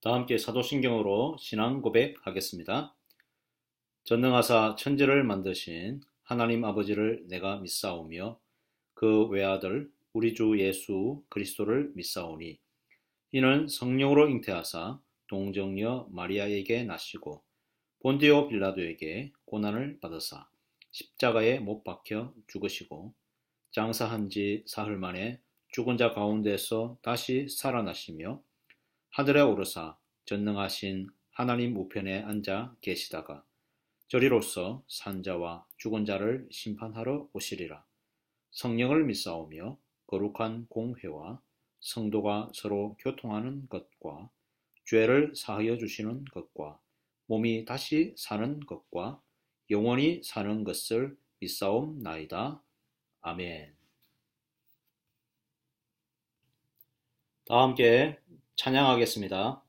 다 함께 사도신경으로 신앙 고백하겠습니다. 전능하사 천지를 만드신 하나님 아버지를 내가 믿사오며 그 외아들 우리 주 예수 그리스도를 믿사오니 이는 성령으로 잉태하사 동정녀 마리아에게 나시고 본디오 빌라도에게 고난을 받으사 십자가에 못 박혀 죽으시고 장사한 지 사흘 만에 죽은 자 가운데서 다시 살아나시며 하늘에 오르사 전능하신 하나님 우편에 앉아 계시다가 저리로서 산자와 죽은 자를 심판하러 오시리라. 성령을 믿사오며 거룩한 공회와 성도가 서로 교통하는 것과 죄를 사하여 주시는 것과 몸이 다시 사는 것과 영원히 사는 것을 믿사옵나이다. 아멘. 다 함께 찬양하겠습니다.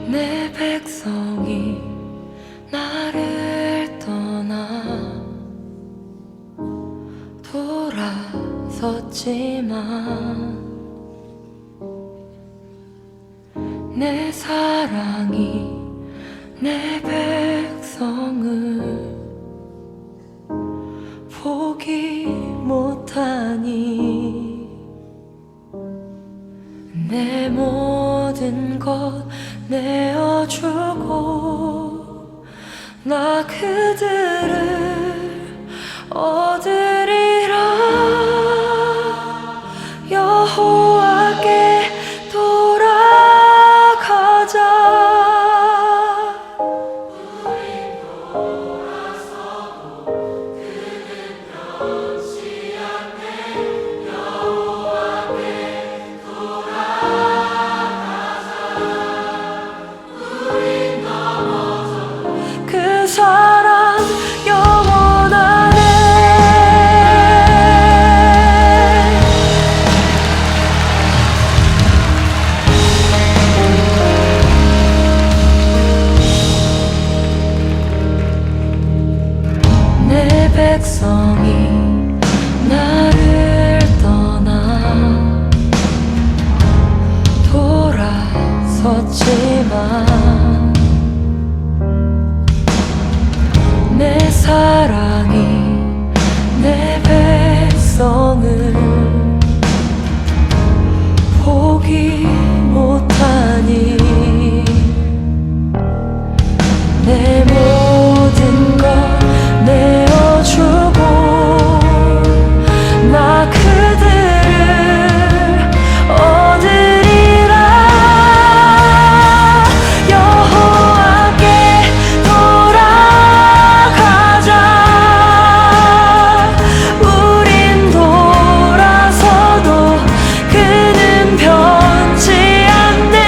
내 백성이 나를 떠나 돌아섰지만 내 사랑이 내 백성을 포기 못하니 내 모든 것 내어주고 나 그들을 얻으리라. 여호와께 돌아가자. 그 사랑 영원하네. 내 백성이 나를 떠나 돌아섰지만 내 사랑이 내 백성을 포기 못하니 내 모든 것 내어주고 나 그들을 얻으리라. 여호와께 돌아가자. 우린 돌아서도 그는 변치 않네.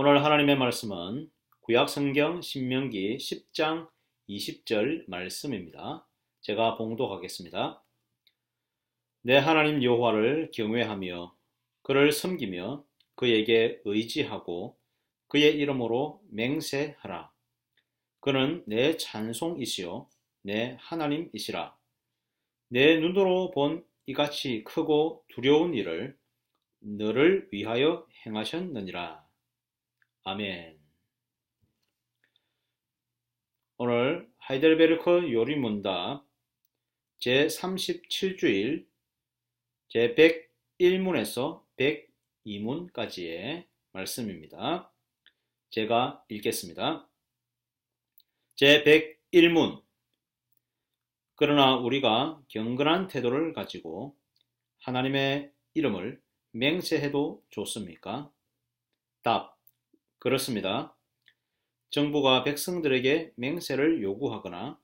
오늘 하나님의 말씀은 구약성경 신명기 10장 20절 말씀입니다. 제가 봉독하겠습니다. 내 하나님 여호와를 경외하며 그를 섬기며 그에게 의지하고 그의 이름으로 맹세하라. 그는 내 찬송이시요 내 하나님이시라. 내 눈으로 본 이같이 크고 두려운 일을 너를 위하여 행하셨느니라. 아멘. 오늘 하이델베르크 요리문답 제37주일 제101문에서 102문까지의 말씀입니다. 제가 읽겠습니다. 제101문. 그러나 우리가 경건한 태도를 가지고 하나님의 이름을 맹세해도 좋습니까? 답. 그렇습니다. 정부가 백성들에게 맹세를 요구하거나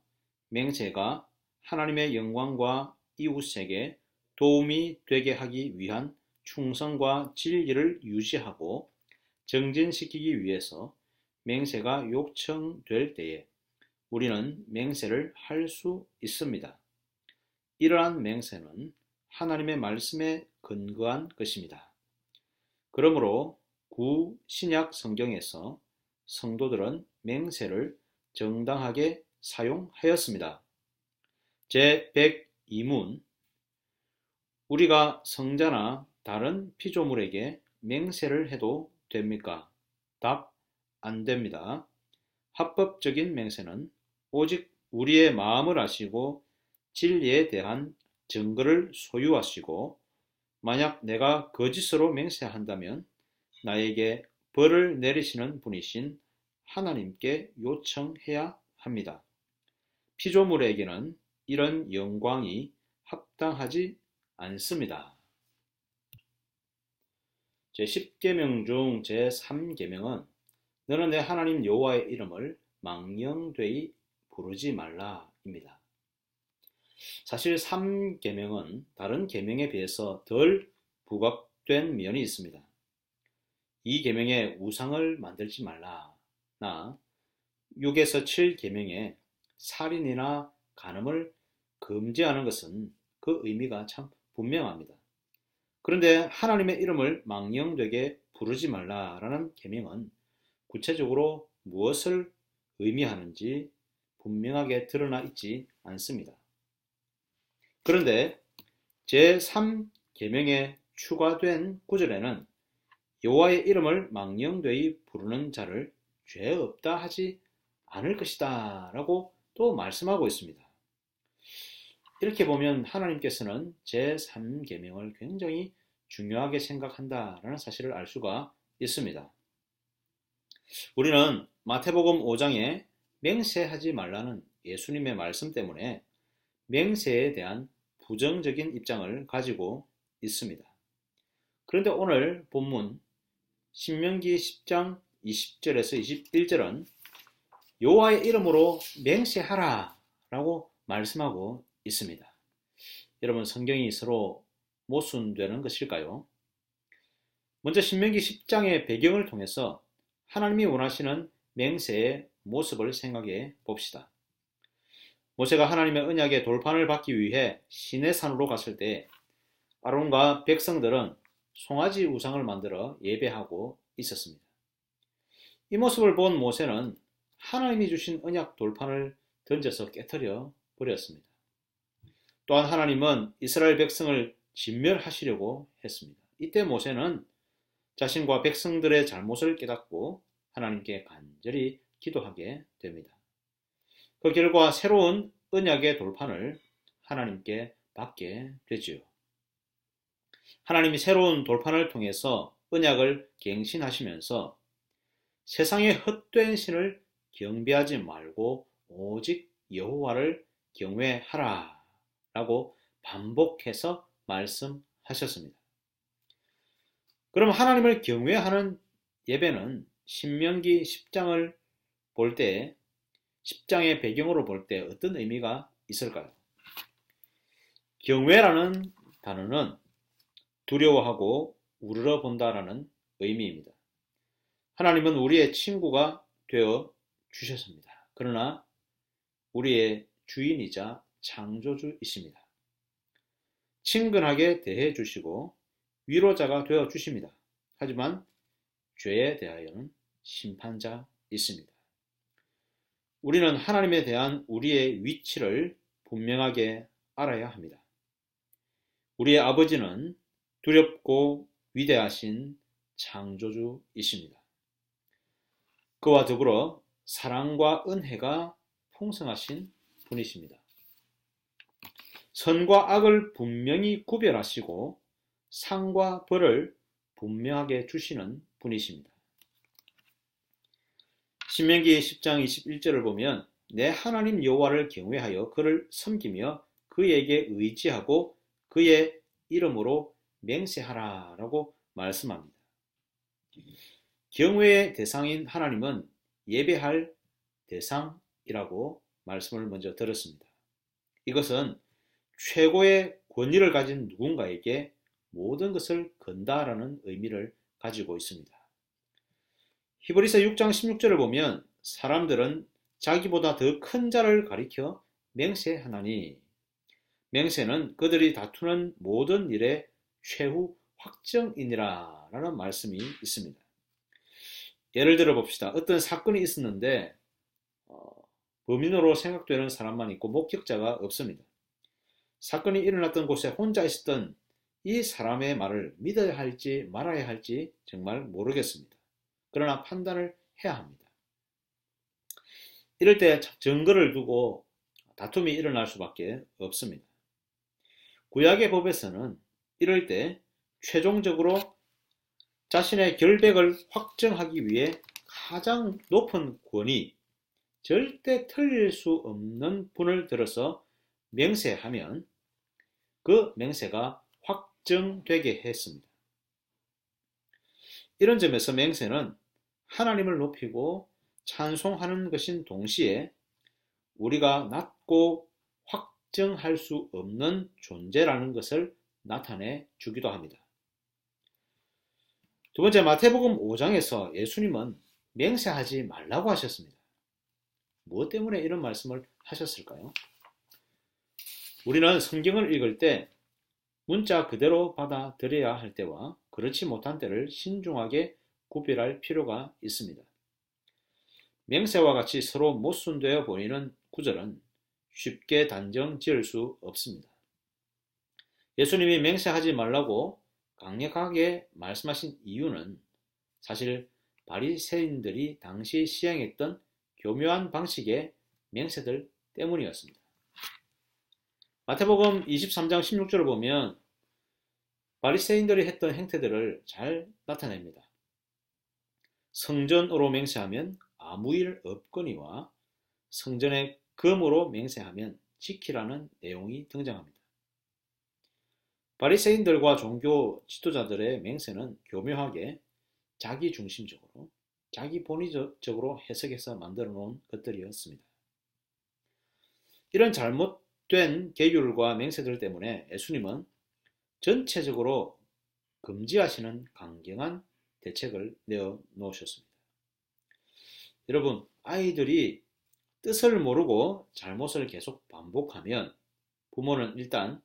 맹세가 하나님의 영광과 이웃에게 도움이 되게 하기 위한 충성과 진리를 유지하고 정진시키기 위해서 맹세가 요청될 때에 우리는 맹세를 할 수 있습니다. 이러한 맹세는 하나님의 말씀에 근거한 것입니다. 그러므로 구신약 성경에서 성도들은 맹세를 정당하게 사용하였습니다. 제102문. 우리가 성자나 다른 피조물에게 맹세를 해도 됩니까? 답. 안 됩니다. 합법적인 맹세는 오직 우리의 마음을 아시고 진리에 대한 증거를 소유하시고 만약 내가 거짓으로 맹세한다면 나에게 벌을 내리시는 분이신 하나님께 요청해야 합니다. 피조물에게는 이런 영광이 합당하지 않습니다. 제10계명 중 제3계명은 너는 내 하나님 여호와의 이름을 망령되이 부르지 말라입니다. 사실 3계명은 다른 계명에 비해서 덜 부각된 면이 있습니다. 이 계명에 우상을 만들지 말라나 6에서 7계명에 살인이나 간음을 금지하는 것은 그 의미가 참 분명합니다. 그런데 하나님의 이름을 망령되게 부르지 말라라는 계명은 구체적으로 무엇을 의미하는지 분명하게 드러나 있지 않습니다. 그런데 제3계명에 추가된 구절에는 여호와의 이름을 망령되이 부르는 자를 죄 없다 하지 않을 것이다 라고 또 말씀하고 있습니다. 이렇게 보면 하나님께서는 제3계명을 굉장히 중요하게 생각한다라는 사실을 알 수가 있습니다. 우리는 마태복음 5장에 맹세하지 말라는 예수님의 말씀 때문에 맹세에 대한 부정적인 입장을 가지고 있습니다. 그런데 오늘 본문 신명기 10장 20절에서 21절은 여호와의 이름으로 맹세하라 라고 말씀하고 있습니다. 여러분, 성경이 서로 모순되는 것일까요? 먼저 신명기 10장의 배경을 통해서 하나님이 원하시는 맹세의 모습을 생각해 봅시다. 모세가 하나님의 언약의 돌판을 받기 위해 시내산으로 갔을 때 아론과 백성들은 송아지 우상을 만들어 예배하고 있었습니다. 이 모습을 본 모세는 하나님이 주신 언약 돌판을 던져서 깨뜨려 버렸습니다. 또한 하나님은 이스라엘 백성을 진멸하시려고 했습니다. 이때 모세는 자신과 백성들의 잘못을 깨닫고 하나님께 간절히 기도하게 됩니다. 그 결과 새로운 언약의 돌판을 하나님께 받게 되지요. 하나님이 새로운 돌판을 통해서 언약을 갱신하시면서 세상의 헛된 신을 경배하지 말고 오직 여호와를 경외하라 라고 반복해서 말씀하셨습니다. 그럼 하나님을 경외하는 예배는 신명기 10장을 볼 때, 10장의 배경으로 볼 때 어떤 의미가 있을까요? 경외라는 단어는 두려워하고 우러러 본다라는 의미입니다. 하나님은 우리의 친구가 되어 주셨습니다. 그러나 우리의 주인이자 창조주이십니다. 친근하게 대해 주시고 위로자가 되어 주십니다. 하지만 죄에 대하여는 심판자 있습니다. 우리는 하나님에 대한 우리의 위치를 분명하게 알아야 합니다. 우리의 아버지는 두렵고 위대하신 창조주이십니다. 그와 더불어 사랑과 은혜가 풍성하신 분이십니다. 선과 악을 분명히 구별하시고 상과 벌을 분명하게 주시는 분이십니다. 신명기 10장 21절을 보면 내 하나님 여호와를 경외하여 그를 섬기며 그에게 의지하고 그의 이름으로 맹세하라 라고 말씀합니다. 경외의 대상인 하나님은 예배할 대상이라고 말씀을 먼저 들었습니다. 이것은 최고의 권위를 가진 누군가에게 모든 것을 건다라는 의미를 가지고 있습니다. 히브리서 6장 16절을 보면 사람들은 자기보다 더 큰 자를 가리켜 맹세하나니 맹세는 그들이 다투는 모든 일의 최후 확정이니라 라는 말씀이 있습니다. 예를 들어 봅시다. 어떤 사건이 있었는데 범인으로 생각되는 사람만 있고 목격자가 없습니다. 사건이 일어났던 곳에 혼자 있었던 이 사람의 말을 믿어야 할지 말아야 할지 정말 모르겠습니다. 그러나 판단을 해야 합니다. 이럴 때 증거를 두고 다툼이 일어날 수밖에 없습니다. 구약의 법에서는 이럴 때 최종적으로 자신의 결백을 확정하기 위해 가장 높은 권위, 절대 틀릴 수 없는 분을 들어서 맹세하면 그 맹세가 확정되게 했습니다. 이런 점에서 맹세는 하나님을 높이고 찬송하는 것인 동시에 우리가 낮고 확정할 수 없는 존재라는 것을 나타내 주기도 합니다. 두 번째, 마태복음 5장에서 예수님은 맹세하지 말라고 하셨습니다. 무엇 때문에 이런 말씀을 하셨을까요? 우리는 성경을 읽을 때 문자 그대로 받아들여야 할 때와 그렇지 못한 때를 신중하게 구별할 필요가 있습니다. 맹세와 같이 서로 모순되어 보이는 구절은 쉽게 단정 지을 수 없습니다. 예수님이 맹세하지 말라고 강력하게 말씀하신 이유는 사실 바리새인들이 당시 시행했던 교묘한 방식의 맹세들 때문이었습니다. 마태복음 23장 16절을 보면 바리새인들이 했던 행태들을 잘 나타냅니다. 성전으로 맹세하면 아무 일 없거니와 성전의 금으로 맹세하면 지키라는 내용이 등장합니다. 바리새인들과 종교 지도자들의 맹세는 교묘하게 자기중심적으로 자기 본위적으로 해석해서 만들어 놓은 것들이었습니다. 이런 잘못된 계율과 맹세들 때문에 예수님은 전체적으로 금지하시는 강경한 대책을 내어 놓으셨습니다. 여러분, 아이들이 뜻을 모르고 잘못을 계속 반복하면 부모는 일단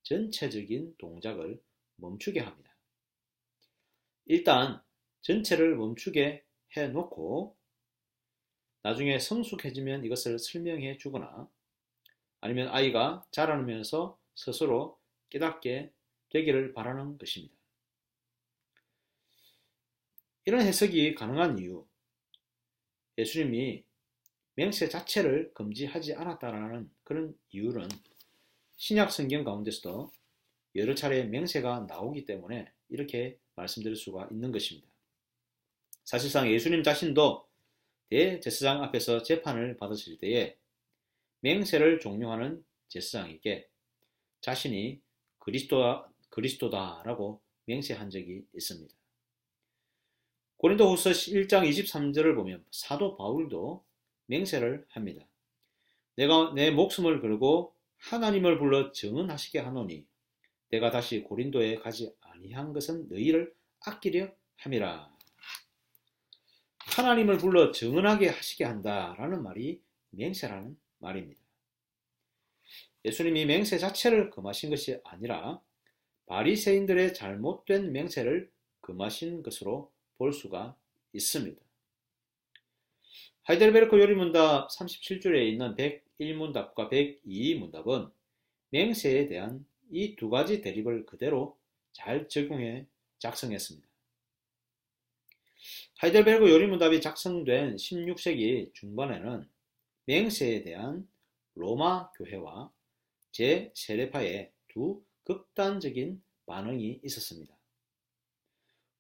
전체적인 동작을 멈추게 합니다. 일단 전체를 멈추게 해놓고 나중에 성숙해지면 이것을 설명해 주거나 아니면 아이가 자라면서 스스로 깨닫게 되기를 바라는 것입니다. 이런 해석이 가능한 이유, 예수님이 맹세 자체를 금지하지 않았다라는 그런 이유는 신약 성경 가운데서도 여러 차례 맹세가 나오기 때문에 이렇게 말씀드릴 수가 있는 것입니다. 사실상 예수님 자신도 대제사장 앞에서 재판을 받으실 때에 맹세를 종용하는 제사장에게 자신이 그리스도다라고 맹세한 적이 있습니다. 고린도후서 1장 23절을 보면 사도 바울도 맹세를 합니다. 내가 내 목숨을 걸고 하나님을 불러 증언하시게 하노니 내가 다시 고린도에 가지 아니한 것은 너희를 아끼려 함이라. 하나님을 불러 정언하게 하시게 한다라는 말이 맹세라는 말입니다. 예수님이 맹세 자체를 금하신 것이 아니라 바리새인들의 잘못된 맹세를 금하신 것으로 볼 수가 있습니다. 하이델베르크 요리문답 37줄에 있는 101문답과 102문답은 맹세에 대한 이 두 가지 대립을 그대로 잘 적용해 작성했습니다. 하이델베르크 요리문답이 작성된 16세기 중반에는 맹세에 대한 로마 교회와 제 세례파의 두 극단적인 반응이 있었습니다.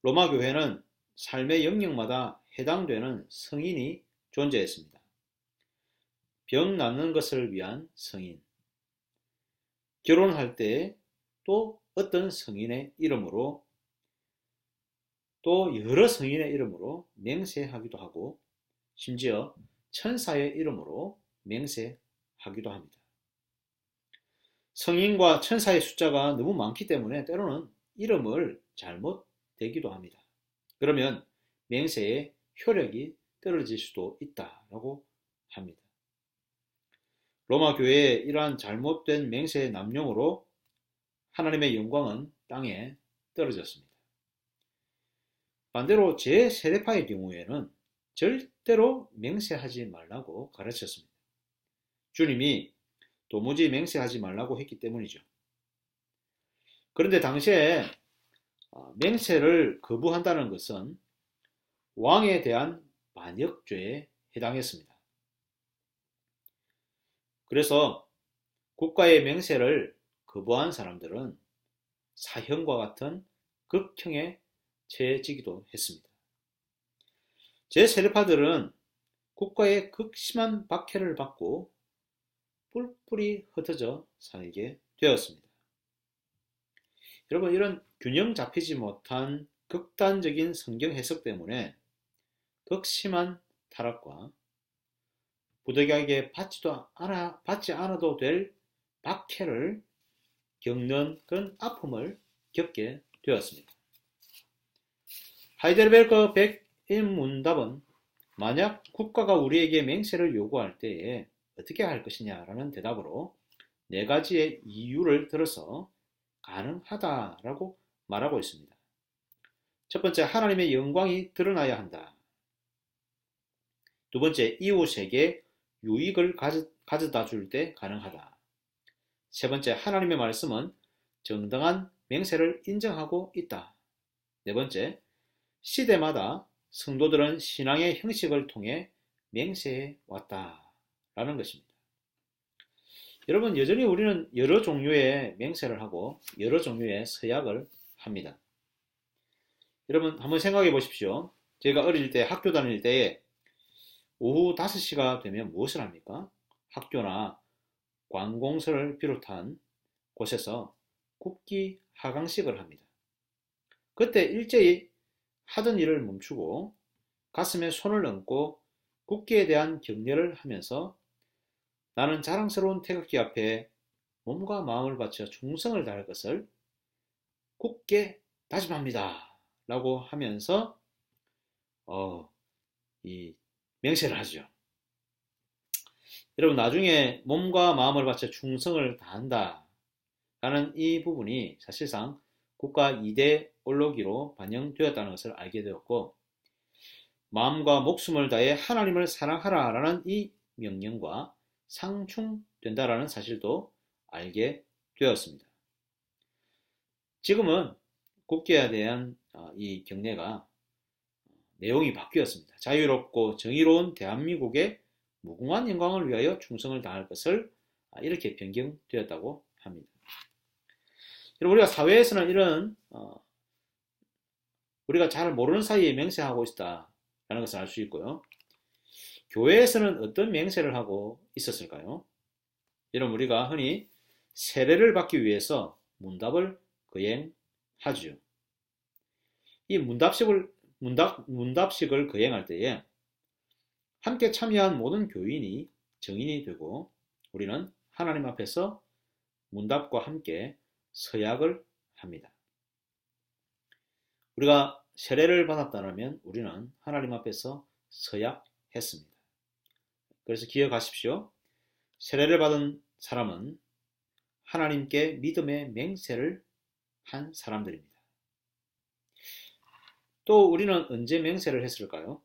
로마 교회는 삶의 영역마다 해당되는 성인이 존재했습니다. 병 낫는 것을 위한 성인, 결혼할 때 또 어떤 성인의 이름으로 또 여러 성인의 이름으로 맹세하기도 하고 심지어 천사의 이름으로 맹세하기도 합니다. 성인과 천사의 숫자가 너무 많기 때문에 때로는 이름을 잘못 대기도 합니다. 그러면 맹세의 효력이 떨어질 수도 있다고 합니다. 로마 교회의 이러한 잘못된 맹세의 남용으로 하나님의 영광은 땅에 떨어졌습니다. 반대로 제 세례파의 경우에는 절대로 맹세하지 말라고 가르쳤습니다. 주님이 도무지 맹세하지 말라고 했기 때문이죠. 그런데 당시에 맹세를 거부한다는 것은 왕에 대한 반역죄에 해당했습니다. 그래서 국가의 맹세를 거부한 사람들은 사형과 같은 극형에 처해지기도 했습니다. 제 세례파들은 국가의 극심한 박해를 받고 뿔뿔이 흩어져 살게 되었습니다. 여러분, 이런 균형 잡히지 못한 극단적인 성경 해석 때문에 극심한 타락과 부득이하게 받지 않아도 될 박해를 겪는 그런 아픔을 겪게 되었습니다. 하이델베르크 101문답은 만약 국가가 우리에게 맹세를 요구할 때에 어떻게 할 것이냐라는 대답으로 네 가지의 이유를 들어서 가능하다라고 말하고 있습니다. 첫 번째, 하나님의 영광이 드러나야 한다. 두 번째, 이웃에게 유익을 가져다 줄 때 가능하다. 세 번째, 하나님의 말씀은 정당한 맹세를 인정하고 있다. 네 번째, 시대마다 성도들은 신앙의 형식을 통해 맹세해 왔다라는 것입니다. 여러분, 여전히 우리는 여러 종류의 맹세를 하고 여러 종류의 서약을 합니다. 여러분, 한번 생각해 보십시오. 제가 어릴 때 학교 다닐 때에 오후 5시가 되면 무엇을 합니까? 학교나 관공서를 비롯한 곳에서 국기 하강식을 합니다. 그때 일제히 하던 일을 멈추고 가슴에 손을 얹고 국기에 대한 경례를 하면서 나는 자랑스러운 태극기 앞에 몸과 마음을 바쳐 충성을 다할 것을 굳게 다짐합니다 라고 하면서 이 맹세를 하죠. 여러분, 나중에 몸과 마음을 바쳐 충성을 다한다 라는 이 부분이 사실상 국가 이데올로기로 반영되었다는 것을 알게 되었고, 마음과 목숨을 다해 하나님을 사랑하라 라는 이 명령과 상충된다라는 사실도 알게 되었습니다. 지금은 국기에 대한 이 경례가 내용이 바뀌었습니다. 자유롭고 정의로운 대한민국의 무궁한 영광을 위하여 충성을 다할 것을 이렇게 변경되었다고 합니다. 우리가 사회에서는 이런 우리가 잘 모르는 사이에 맹세하고 있다라는 것을 알 수 있고요. 교회에서는 어떤 맹세를 하고 있었을까요? 여러분, 우리가 흔히 세례를 받기 위해서 문답을 거행하죠. 이 문답식을 거행할 때에 함께 참여한 모든 교인이 정인이 되고 우리는 하나님 앞에서 문답과 함께 서약을 합니다. 우리가 세례를 받았다면 우리는 하나님 앞에서 서약했습니다. 그래서 기억하십시오. 세례를 받은 사람은 하나님께 믿음의 맹세를 한 사람들입니다. 또 우리는 언제 맹세를 했을까요?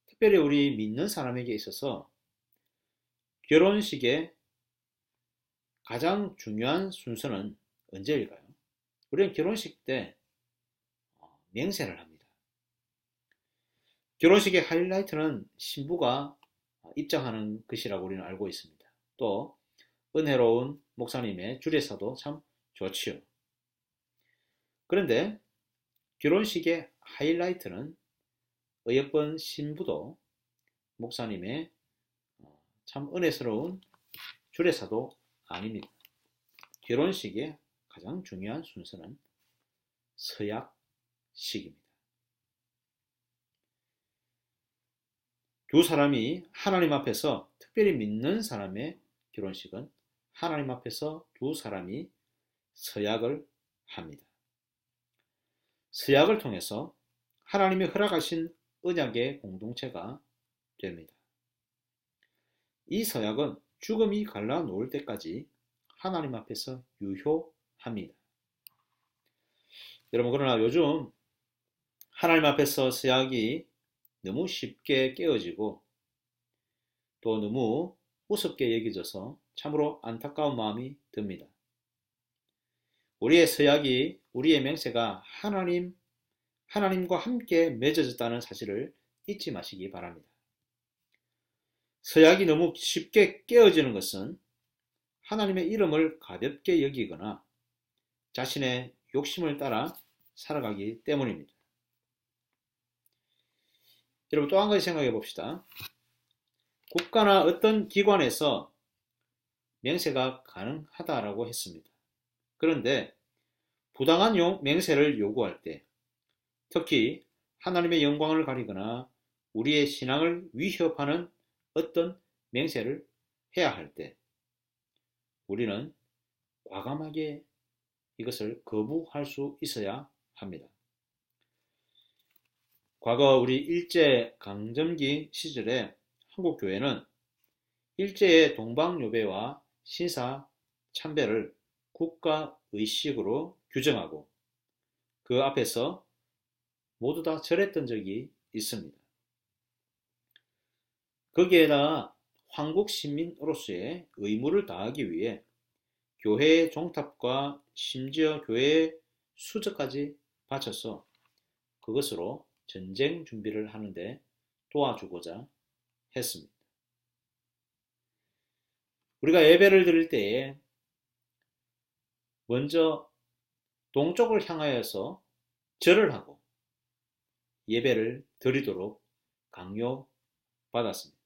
특별히 우리 믿는 사람에게 있어서 결혼식의 가장 중요한 순서는 언제일까요? 우리는 결혼식 때 맹세를 합니다. 결혼식의 하이라이트는 신부가 입장하는 것이라고 우리는 알고 있습니다. 또 은혜로운 목사님의 주례사도 참 좋지요. 그런데 결혼식의 하이라이트는 어여쁜 신부도 목사님의 참 은혜스러운 주례사도 아닙니다. 결혼식의 가장 중요한 순서는 서약식입니다. 두 사람이 하나님 앞에서, 특별히 믿는 사람의 결혼식은 하나님 앞에서 두 사람이 서약을 합니다. 서약을 통해서 하나님이 허락하신 언약의 공동체가 됩니다. 이 서약은 죽음이 갈라놓을 때까지 하나님 앞에서 유효합니다. 여러분, 그러나 요즘 하나님 앞에서 서약이 너무 쉽게 깨어지고 또 너무 우습게 여겨져서 참으로 안타까운 마음이 듭니다. 우리의 서약이, 우리의 맹세가 하나님과 함께 맺어졌다는 사실을 잊지 마시기 바랍니다. 서약이 너무 쉽게 깨어지는 것은 하나님의 이름을 가볍게 여기거나 자신의 욕심을 따라 살아가기 때문입니다. 여러분, 또 한 가지 생각해 봅시다. 국가나 어떤 기관에서 맹세가 가능하다라고 했습니다. 그런데 부당한 맹세를 요구할 때, 특히 하나님의 영광을 가리거나 우리의 신앙을 위협하는 어떤 맹세를 해야 할 때 우리는 과감하게 이것을 거부할 수 있어야 합니다. 과거 우리 일제 강점기 시절에 한국 교회는 일제의 동방요배와 신사참배를 국가의식으로 규정하고 그 앞에서 모두 다 절했던 적이 있습니다. 거기에다가 한국 시민으로서의 의무를 다하기 위해 교회의 종탑과 심지어 교회의 수저까지 바쳐서 그것으로 전쟁 준비를 하는데 도와주고자 했습니다. 우리가 예배를 드릴 때에 먼저 동쪽을 향하여서 절을 하고 예배를 드리도록 강요받았습니다.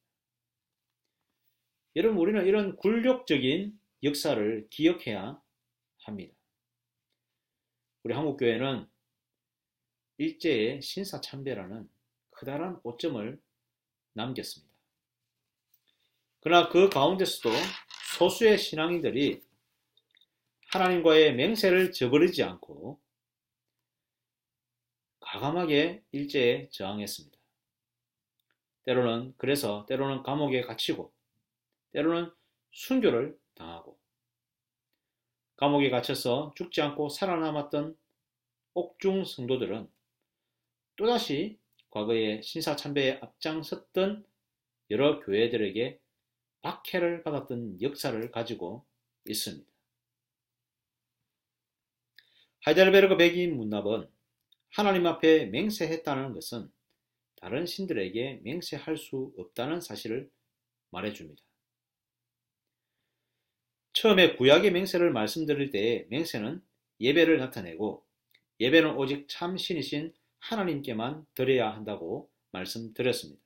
여러분, 우리는 이런 굴욕적인 역사를 기억해야 합니다. 우리 한국교회는 일제의 신사참배라는 커다란 오점을 남겼습니다. 그러나 그 가운데서도 소수의 신앙인들이 하나님과의 맹세를 저버리지 않고 과감하게 일제에 저항했습니다. 때로는 감옥에 갇히고 때로는 순교를 당하고 감옥에 갇혀서 죽지 않고 살아남았던 옥중 성도들은 또다시 과거에 신사참배에 앞장섰던 여러 교회들에게 박해를 받았던 역사를 가지고 있습니다. 하이델베르그 백인 문납은 하나님 앞에 맹세했다는 것은 다른 신들에게 맹세할 수 없다는 사실을 말해줍니다. 처음에 구약의 맹세를 말씀드릴 때에 맹세는 예배를 나타내고 예배는 오직 참 신이신 하나님께만 드려야 한다고 말씀드렸습니다.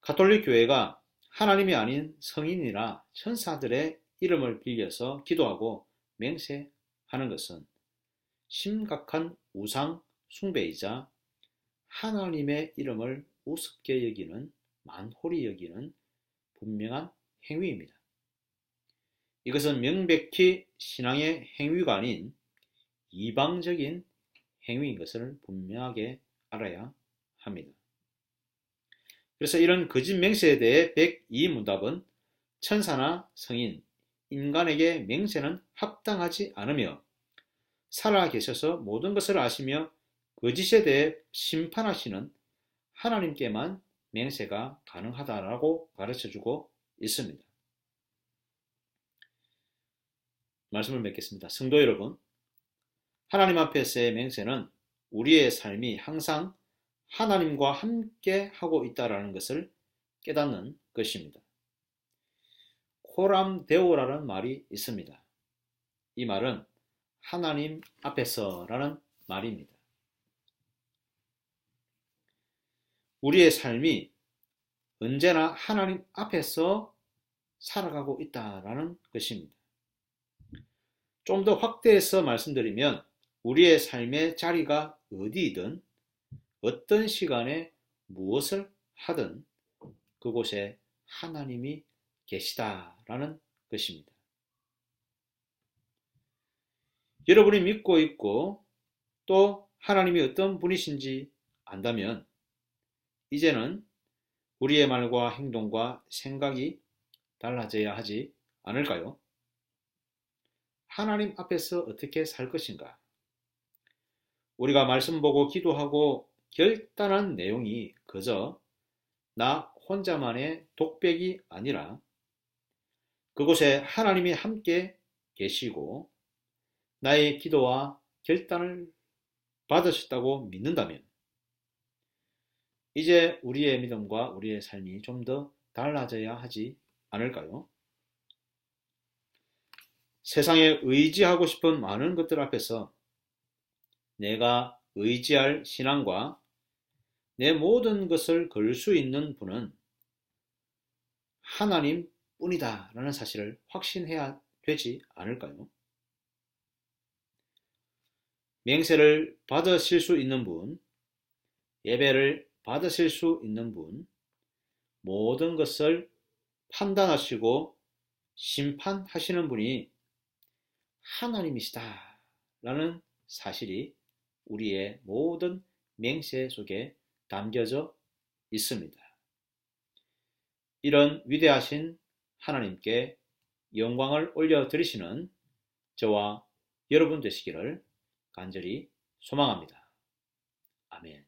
가톨릭 교회가 하나님이 아닌 성인이나 천사들의 이름을 빌려서 기도하고 맹세하는 것은 심각한 우상 숭배이자 하나님의 이름을 우습게 여기는, 만홀히 여기는 분명한 행위입니다. 이것은 명백히 신앙의 행위가 아닌 이방적인 행위인 것을 분명하게 알아야 합니다. 그래서 이런 거짓 맹세에 대해 102문답은 천사나 성인, 인간에게 맹세는 합당하지 않으며 살아계셔서 모든 것을 아시며 거짓에 대해 심판하시는 하나님께만 맹세가 가능하다라고 가르쳐주고 있습니다. 말씀을 맺겠습니다. 성도 여러분, 하나님 앞에서의 맹세는 우리의 삶이 항상 하나님과 함께 하고 있다는 것을 깨닫는 것입니다. 코람 데오라는 말이 있습니다. 이 말은 하나님 앞에서라는 말입니다. 우리의 삶이 언제나 하나님 앞에서 살아가고 있다는 것입니다. 좀 더 확대해서 말씀드리면 우리의 삶의 자리가 어디이든 어떤 시간에 무엇을 하든 그곳에 하나님이 계시다라는 것입니다. 여러분이 믿고 있고 또 하나님이 어떤 분이신지 안다면 이제는 우리의 말과 행동과 생각이 달라져야 하지 않을까요? 하나님 앞에서 어떻게 살 것인가? 우리가 말씀 보고 기도하고 결단한 내용이 그저 나 혼자만의 독백이 아니라 그곳에 하나님이 함께 계시고 나의 기도와 결단을 받으셨다고 믿는다면 이제 우리의 믿음과 우리의 삶이 좀 더 달라져야 하지 않을까요? 세상에 의지하고 싶은 많은 것들 앞에서 내가 의지할 신앙과 내 모든 것을 걸 수 있는 분은 하나님 뿐이다 라는 사실을 확신해야 되지 않을까요? 맹세를 받으실 수 있는 분, 예배를 받으실 수 있는 분, 모든 것을 판단하시고 심판하시는 분이 하나님이시다 라는 사실이 우리의 모든 맹세 속에 담겨져 있습니다. 이런 위대하신 하나님께 영광을 올려드리시는 저와 여러분 되시기를 간절히 소망합니다. 아멘.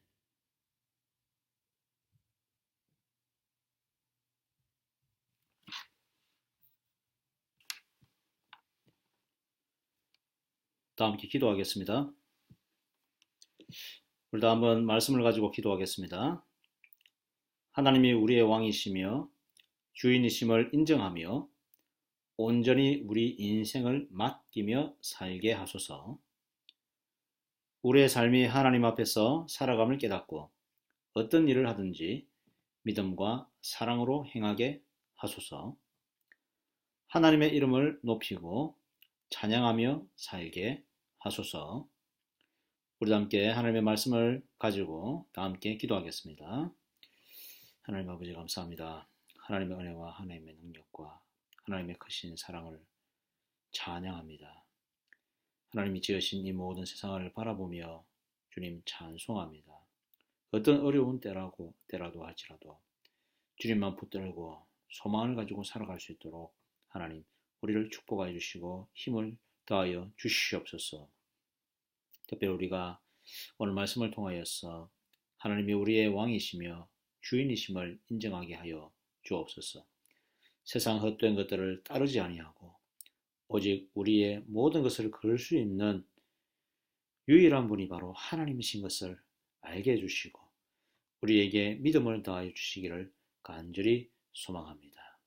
다 함께 기도하겠습니다. 우리 다 한번 말씀을 가지고 기도하겠습니다. 하나님이 우리의 왕이시며 주인이심을 인정하며 온전히 우리 인생을 맡기며 살게 하소서. 우리의 삶이 하나님 앞에서 살아감을 깨닫고 어떤 일을 하든지 믿음과 사랑으로 행하게 하소서. 하나님의 이름을 높이고 찬양하며 살게 하소서. 우리 함께 하나님의 말씀을 가지고 다 함께 기도하겠습니다. 하나님 아버지 감사합니다. 하나님의 은혜와 하나님의 능력과 하나님의 크신 사랑을 찬양합니다. 하나님이 지으신 이 모든 세상을 바라보며 주님 찬송합니다. 어떤 어려운 때라도 할지라도 주님만 붙들고 소망을 가지고 살아갈 수 있도록 하나님 우리를 축복하여 주시고 힘을 더하여 주시옵소서. 특별히 우리가 오늘 말씀을 통하여서 하나님이 우리의 왕이시며 주인이심을 인정하게 하여 주옵소서. 세상 헛된 것들을 따르지 아니하고 오직 우리의 모든 것을 걸 수 있는 유일한 분이 바로 하나님이신 것을 알게 해주시고 우리에게 믿음을 더하여 주시기를 간절히 소망합니다.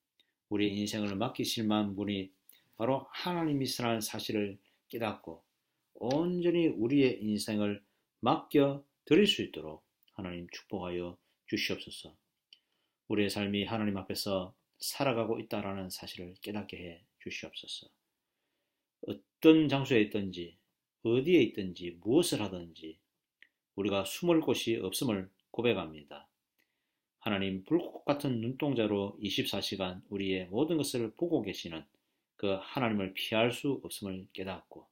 우리 인생을 맡기실 만 분이 바로 하나님이시라는 사실을 깨닫고 온전히 우리의 인생을 맡겨 드릴 수 있도록 하나님 축복하여 주시옵소서. 우리의 삶이 하나님 앞에서 살아가고 있다라는 사실을 깨닫게 해 주시옵소서. 어떤 장소에 있든지 어디에 있든지 무엇을 하든지 우리가 숨을 곳이 없음을 고백합니다. 하나님 불꽃 같은 눈동자로 24시간 우리의 모든 것을 보고 계시는 그 하나님을 피할 수 없음을 깨닫고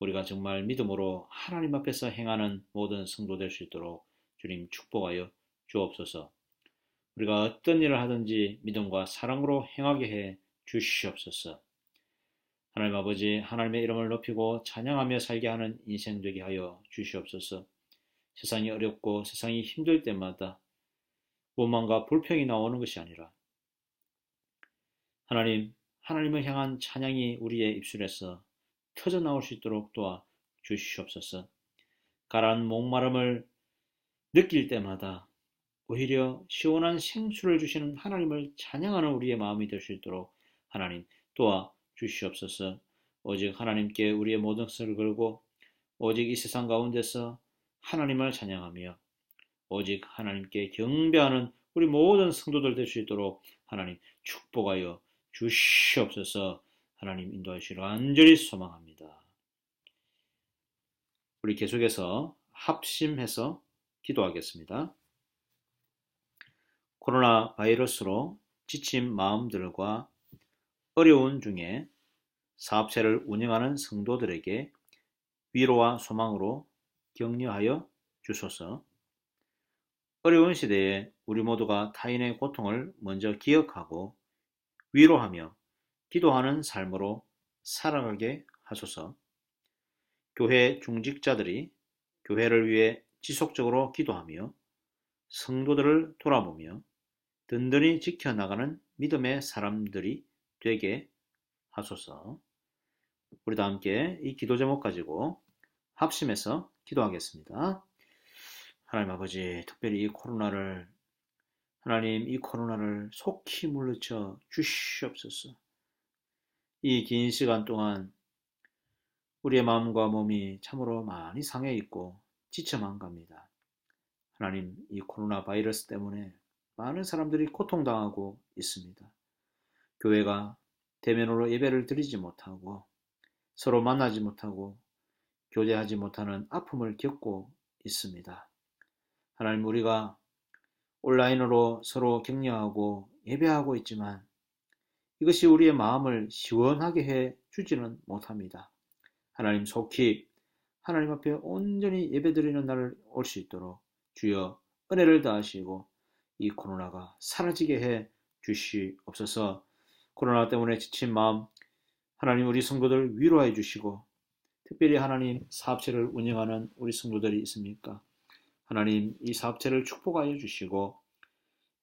우리가 정말 믿음으로 하나님 앞에서 행하는 모든 성도 될 수 있도록 주님 축복하여 주옵소서. 우리가 어떤 일을 하든지 믿음과 사랑으로 행하게 해 주시옵소서. 하나님 아버지, 하나님의 이름을 높이고 찬양하며 살게 하는 인생 되게 하여 주시옵소서. 세상이 어렵고 세상이 힘들 때마다 원망과 불평이 나오는 것이 아니라 하나님을 향한 찬양이 우리의 입술에서 터져 나올 수 있도록 도와 주시옵소서. 가라앉은 목마름을 느낄 때마다 오히려 시원한 생수를 주시는 하나님을 찬양하는 우리의 마음이 될 수 있도록 하나님 도와 주시옵소서. 오직 하나님께 우리의 모든 것을 걸고 오직 이 세상 가운데서 하나님을 찬양하며 오직 하나님께 경배하는 우리 모든 성도들 될 수 있도록 하나님 축복하여 주시옵소서. 하나님 인도하시기를 간절히 소망합니다. 우리 계속해서 합심해서 기도하겠습니다. 코로나 바이러스로 지친 마음들과 어려운 중에 사업체를 운영하는 성도들에게 위로와 소망으로 격려하여 주소서. 어려운 시대에 우리 모두가 타인의 고통을 먼저 기억하고 위로하며 기도하는 삶으로 살아가게 하소서. 교회 중직자들이 교회를 위해 지속적으로 기도하며 성도들을 돌아보며 든든히 지켜나가는 믿음의 사람들이 되게 하소서. 우리 다 함께 이 기도 제목 가지고 합심해서 기도하겠습니다. 하나님 아버지, 특별히 이 코로나를 속히 물리쳐 주시옵소서. 이 긴 시간 동안 우리의 마음과 몸이 참으로 많이 상해 있고 지쳐만 갑니다. 하나님, 이 코로나 바이러스 때문에 많은 사람들이 고통당하고 있습니다. 교회가 대면으로 예배를 드리지 못하고 서로 만나지 못하고 교제하지 못하는 아픔을 겪고 있습니다. 하나님, 우리가 온라인으로 서로 격려하고 예배하고 있지만 이것이 우리의 마음을 시원하게 해 주지는 못합니다. 하나님, 속히 하나님 앞에 온전히 예배드리는 날을 올 수 있도록 주여 은혜를 다하시고 이 코로나가 사라지게 해 주시옵소서. 코로나 때문에 지친 마음 하나님 우리 성도들 위로해 주시고, 특별히 하나님 사업체를 운영하는 우리 성도들이 있습니까? 하나님 이 사업체를 축복하여 주시고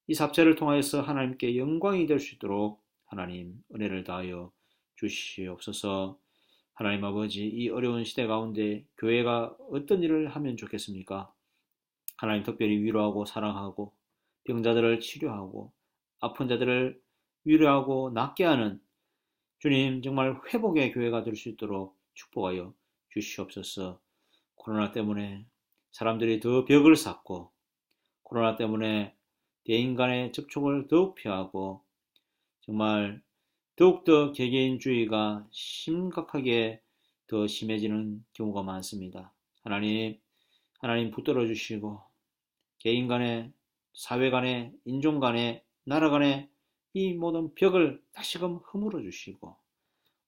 이 사업체를 통하여서 하나님께 영광이 될 수 있도록 하나님 은혜를 다하여 주시옵소서. 하나님 아버지, 이 어려운 시대 가운데 교회가 어떤 일을 하면 좋겠습니까? 하나님 특별히 위로하고 사랑하고 병자들을 치료하고 아픈 자들을 위로하고 낫게 하는 주님 정말 회복의 교회가 될 수 있도록 축복하여 주시옵소서. 코로나 때문에 사람들이 더 벽을 쌓고 코로나 때문에 대인 간의 접촉을 더욱 피하고 정말 더욱더 개개인주의가 심각하게 더 심해지는 경우가 많습니다. 하나님 붙들어 주시고 개인 간의, 사회 간의, 인종 간의, 나라 간의 이 모든 벽을 다시금 허물어 주시고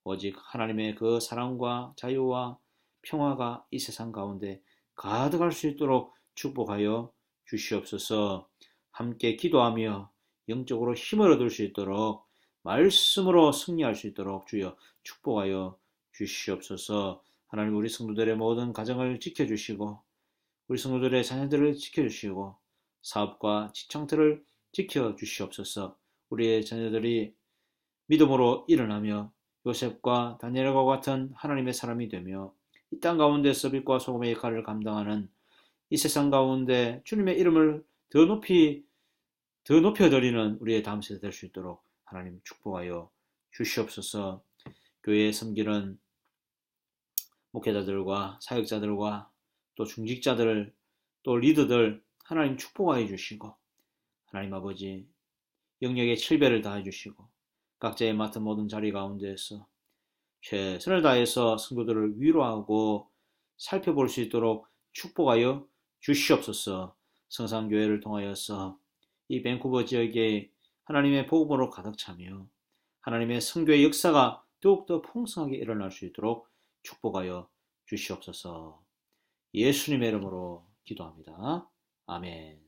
오직 하나님의 그 사랑과 자유와 평화가 이 세상 가운데 가득할 수 있도록 축복하여 주시옵소서. 함께 기도하며 영적으로 힘을 얻을 수 있도록 말씀으로 승리할 수 있도록 주여 축복하여 주시옵소서. 하나님 우리 성도들의 모든 가정을 지켜주시고 우리 성도들의 자녀들을 지켜주시고 사업과 직장들을 지켜주시옵소서. 우리의 자녀들이 믿음으로 일어나며 요셉과 다니엘과 같은 하나님의 사람이 되며 이 땅 가운데서 빛과 소금의 역할을 감당하는 이 세상 가운데 주님의 이름을 더 높여드리는 우리의 다음 세대 될 수 있도록 하나님 축복하여 주시옵소서. 교회에 섬기는 목회자들과 사역자들과 또 중직자들 또 리더들 하나님 축복하여 주시고 하나님 아버지 영역의 칠배를 다해 주시고 각자의 맡은 모든 자리 가운데에서 최선을 다해서 성도들을 위로하고 살펴볼 수 있도록 축복하여 주시옵소서. 성산교회를 통하여서 이 밴쿠버 지역에 하나님의 복음으로 가득 차며 하나님의 선교의 역사가 더욱더 풍성하게 일어날 수 있도록 축복하여 주시옵소서. 예수님의 이름으로 기도합니다. 아멘.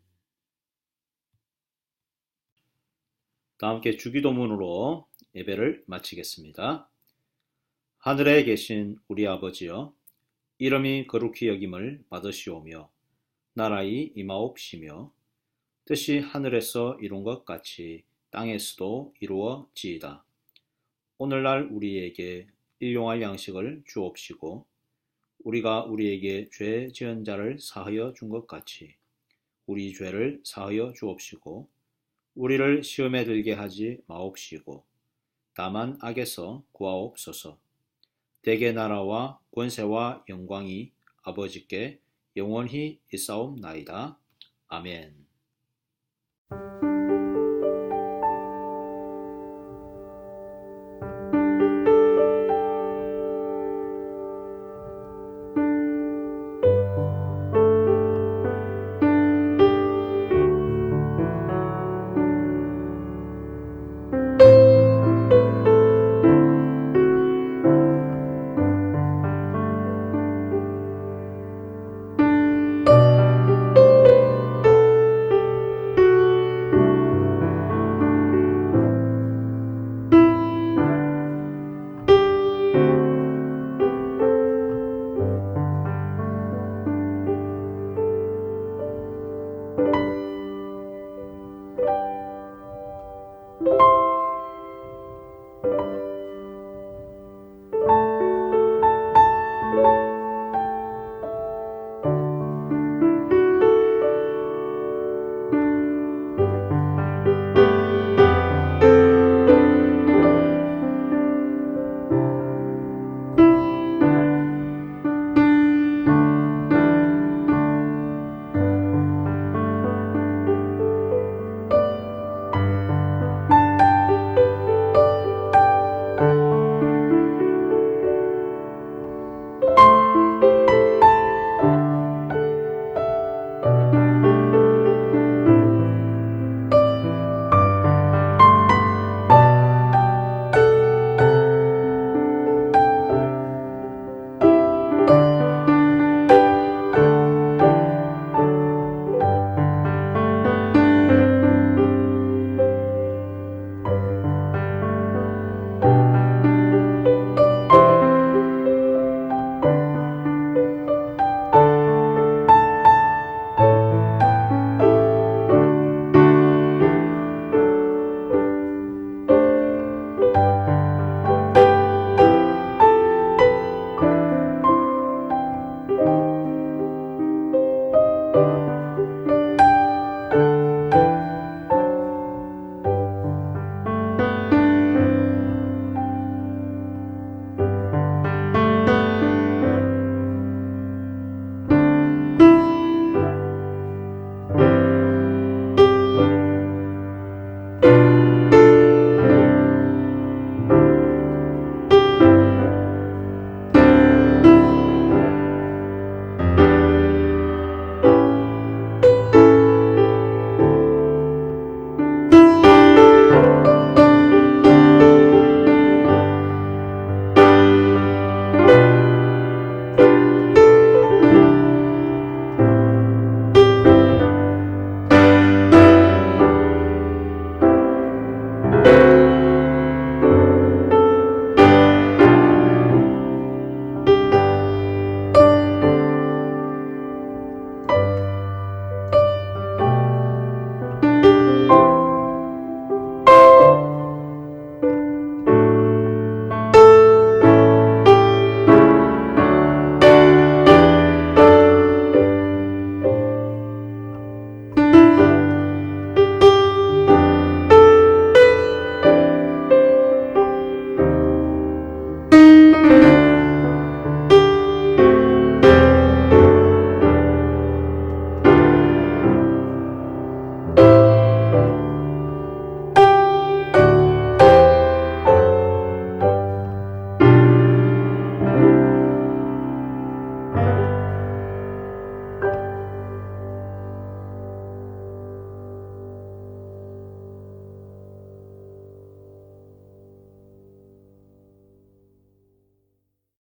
다 함께 주기도문으로 예배를 마치겠습니다. 하늘에 계신 우리 아버지여, 이름이 거룩히 여김을 받으시오며 나라의 임하옵시며 뜻이 하늘에서 이룬 것 같이 땅에서도 이루어지이다. 오늘날 우리에게 일용할 양식을 주옵시고 우리가 우리에게 죄 지은 자를 사하여 준 것 같이 우리 죄를 사하여 주옵시고 우리를 시험에 들게 하지 마옵시고 다만 악에서 구하옵소서. 대개 나라와 권세와 영광이 아버지께 영원히 있사옵나이다. 아멘.